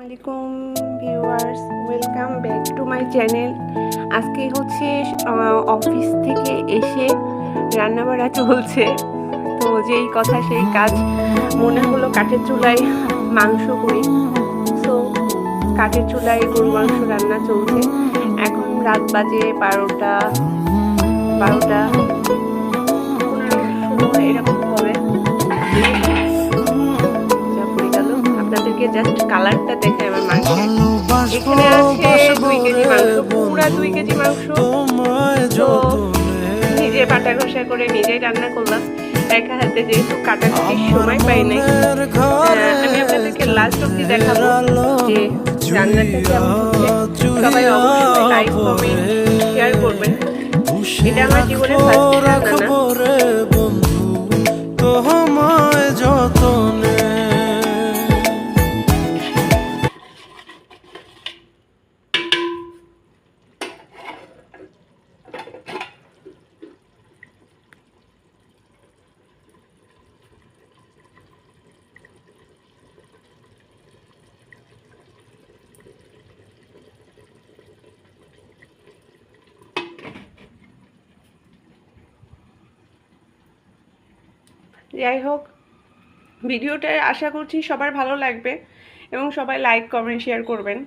আসসালামাইকুম viewers, welcome back to my channel. আজকে হচ্ছে অফিস থেকে এসে রান্নাবাড়া চলছে। তো যেই কথা সেই কাজ, মনে হলো কাঠের চুলায় মাংস করি। সো কাঠের চুলায় গরু মাংস রান্না চলছে। এখন রাত বাজে 12টা 15-16 এরকম হবে। আপনাদেরকে জাস্ট কালারটা দেখে আমার মাংসের। এখানে আছে 2 কেজি মাংস, পুরা 2 কেজি মাংস। তো নিজে বাটা ঘষা করে নিজেই রান্না করলাম একা হাতে, যেহেতু কাটাকুটির সময় পাই নাই। আমি আপনাদেরকে লাস্ট অব্দি দেখাবো যে রান্নাটা কেমন হচ্ছে। সবাই অবশ্যই লাইক কমেন্ট শেয়ার করবেন। এটা আমার জীবনে ফার্স্ট রান্না। যাই হোক, ভিডিওটা আশা করছি সবার ভালো লাগবে এবং সবাই লাইক কমেন্ট শেয়ার করবেন।